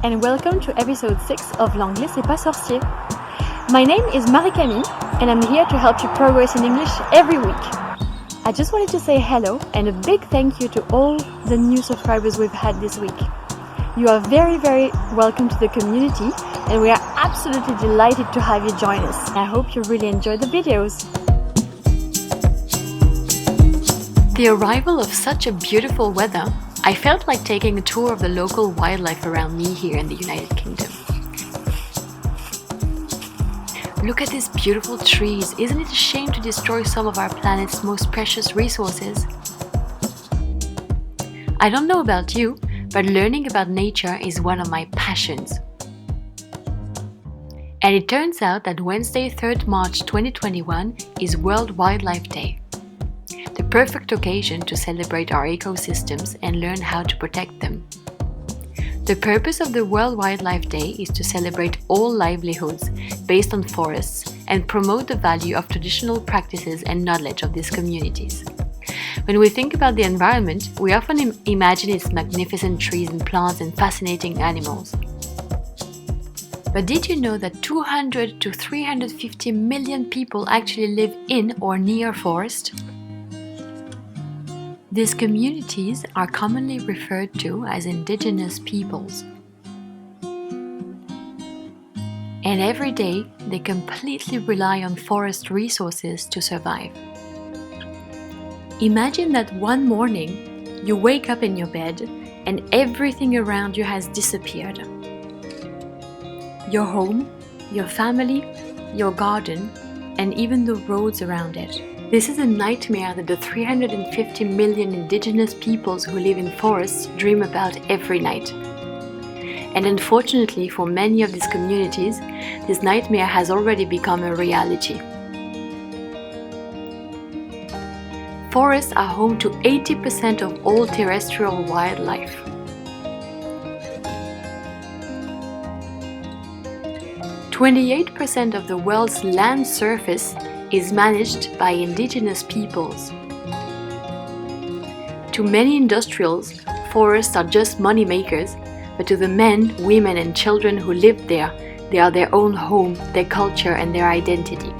and welcome to episode 6 of L'anglais c'est pas sorcier. My name is Marie-Camille and I'm here to help you progress in English every week. I just wanted to say hello and a big thank you to all the new subscribers we've had this week. You are very, very welcome to the community and we are absolutely delighted to have you join us. I hope you really enjoy the videos. The arrival of such a beautiful weather, I felt like taking a tour of the local wildlife around me here in the United Kingdom. Look at these beautiful trees. Isn't it a shame to destroy some of our planet's most precious resources? I don't know about you, but learning about nature is one of my passions. And it turns out that Wednesday, 3rd March 2021 is World Wildlife Day. The perfect occasion to celebrate our ecosystems and learn how to protect them. The purpose of the World Wildlife Day is to celebrate all livelihoods based on forests and promote the value of traditional practices and knowledge of these communities. When we think about the environment, we often imagine its magnificent trees and plants and fascinating animals. But did you know that 200 to 350 million people actually live in or near forest? These communities are commonly referred to as indigenous peoples. And every day, they completely rely on forest resources to survive. Imagine that one morning, you wake up in your bed and everything around you has disappeared. Your home, your family, your garden, and even the roads around it. This is a nightmare that the 350 million indigenous peoples who live in forests dream about every night. And unfortunately for many of these communities, this nightmare has already become a reality. Forests are home to 80% of all terrestrial wildlife. "28% of the world's land surface is managed by indigenous peoples. To many industrials, forests are just money makers, but to the men, women and children who live there, they are their own home, their culture and their identity.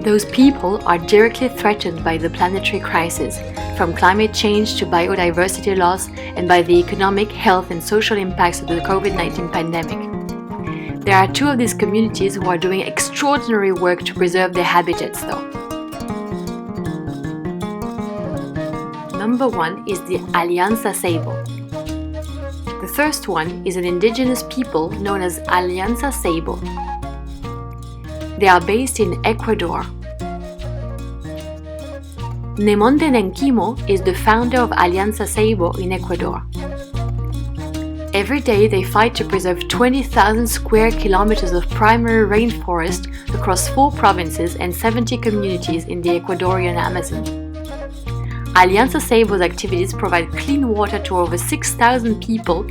Those people are directly threatened by the planetary crisis, from climate change to biodiversity loss and by the economic, health and social impacts of the COVID-19 pandemic. There are two of these communities who are doing extraordinary work to preserve their habitats though. Number one is the Allianza Seivo. The first one is an indigenous people known as Allianza Seivo. They are based in Ecuador. Nemonte is the founder of Allianza Seivo in Ecuador. Every day they fight to preserve 20,000 square kilometers of primary rainforest across 4 provinces and 70 communities in the Ecuadorian Amazon. Allianza Seivo's activities provide clean water to over 6,000 people,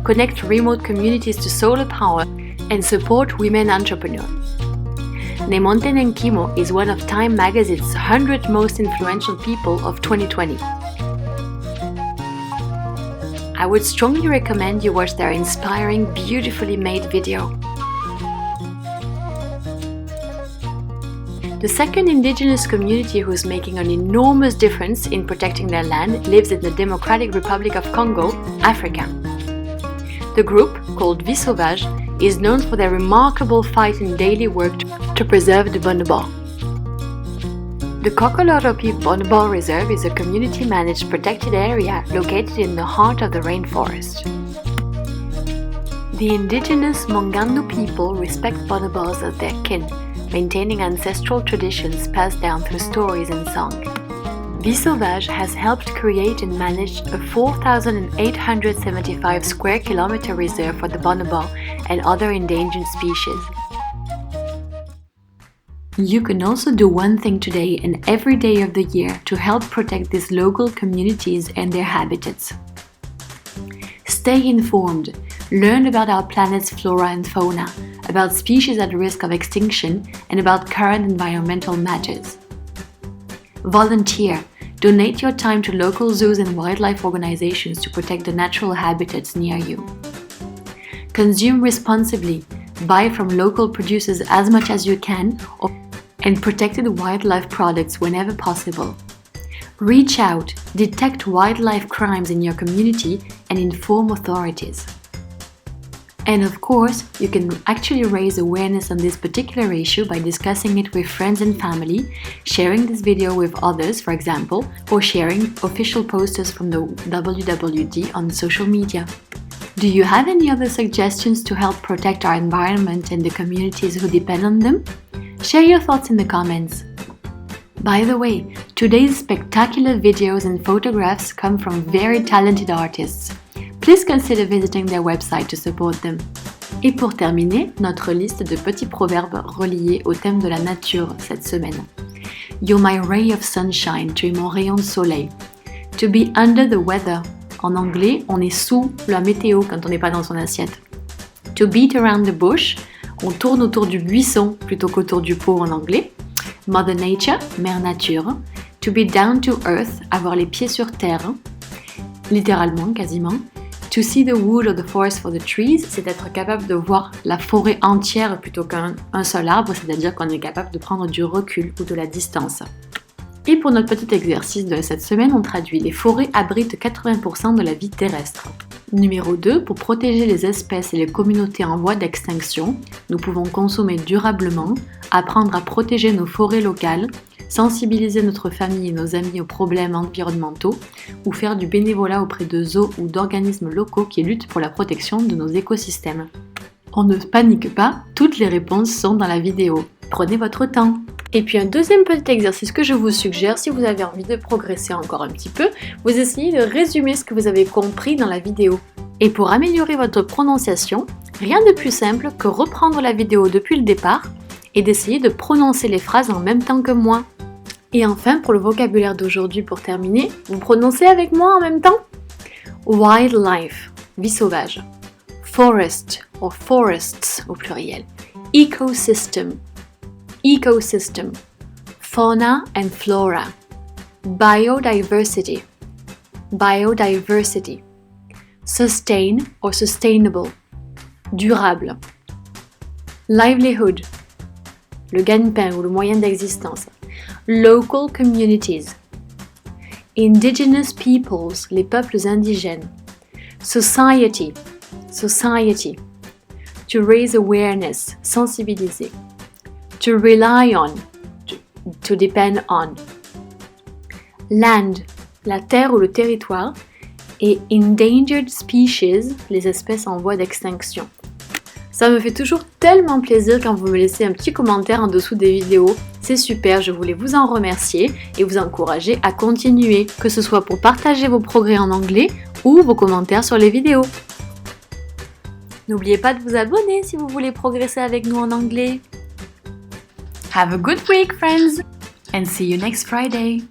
connect remote communities to solar power, and support women entrepreneurs. Nemonte Nenkimo is one of Time magazine's 100 most influential people of 2020. I would strongly recommend you watch their inspiring, beautifully made video. The second indigenous community who is making an enormous difference in protecting their land lives in the Democratic Republic of Congo, Africa. The group, called Sauvage, is known for their remarkable fight and daily work to preserve the bonobo. The Kokoloropi Bonobo Reserve is a community-managed protected area located in the heart of the rainforest. The indigenous Mongandu people respect bonobos as their kin, maintaining ancestral traditions passed down through stories and song. Sauvage has helped create and manage a 4,875 square kilometer reserve for the bonobo and other endangered species. You can also do one thing today and every day of the year to help protect these local communities and their habitats. Stay informed, learn about our planet's flora and fauna, about species at risk of extinction, and about current environmental matters. Volunteer, donate your time to local zoos and wildlife organizations to protect the natural habitats near you. Consume responsibly. Buy from local producers as much as you can and protected wildlife products whenever possible. Reach out, detect wildlife crimes in your community and inform authorities. And of course, you can actually raise awareness on this particular issue by discussing it with friends and family, sharing this video with others, for example, or sharing official posters from the WWD on social media. Do you have any other suggestions to help protect our environment and the communities who depend on them? Share your thoughts in the comments. By the way, today's spectacular videos and photographs come from very talented artists. Please consider visiting their website to support them. Et pour terminer, notre liste de petits proverbes reliés au thème de la nature cette semaine. You're my ray of sunshine, tu es mon rayon de soleil. To be under the weather. En anglais, on est sous la météo quand on n'est pas dans son assiette. To beat around the bush. On tourne autour du buisson plutôt qu'autour du pot en anglais. Mother Nature, mère nature. To be down to earth, avoir les pieds sur terre. Littéralement, quasiment. To see the wood or the forest for the trees, c'est être capable de voir la forêt entière plutôt qu'un seul arbre, c'est-à-dire qu'on est capable de prendre du recul ou de la distance. Et pour notre petit exercice de cette semaine, on traduit les forêts abritent 80% de la vie terrestre. Numéro 2, pour protéger les espèces et les communautés en voie d'extinction, nous pouvons consommer durablement, apprendre à protéger nos forêts locales, sensibiliser notre famille et nos amis aux problèmes environnementaux ou faire du bénévolat auprès de zoos ou d'organismes locaux qui luttent pour la protection de nos écosystèmes. On ne panique pas, toutes les réponses sont dans la vidéo. Prenez votre temps. Et puis un deuxième petit exercice que je vous suggère, si vous avez envie de progresser encore un petit peu, vous essayez de résumer ce que vous avez compris dans la vidéo. Et pour améliorer votre prononciation, rien de plus simple que reprendre la vidéo depuis le départ et d'essayer de prononcer les phrases en même temps que moi. Et enfin, pour le vocabulaire d'aujourd'hui, pour terminer, vous prononcez avec moi en même temps. Wildlife, vie sauvage. Forest, or forests au pluriel. Ecosystem, ecosystem. Fauna and flora. Biodiversity, biodiversity. Sustain or sustainable, durable. Livelihood, le gagne-pain ou le moyen d'existence. Local communities. Indigenous peoples, les peuples indigènes. Society, society. To raise awareness, sensibiliser. To rely on, to depend on. Land, la terre ou le territoire. Et endangered species, les espèces en voie d'extinction. Ça me fait toujours tellement plaisir quand vous me laissez un petit commentaire en dessous des vidéos. C'est super, je voulais vous en remercier et vous encourager à continuer, que ce soit pour partager vos progrès en anglais ou vos commentaires sur les vidéos. N'oubliez pas de vous abonner si vous voulez progresser avec nous en anglais. Have a good week, friends, and see you next Friday.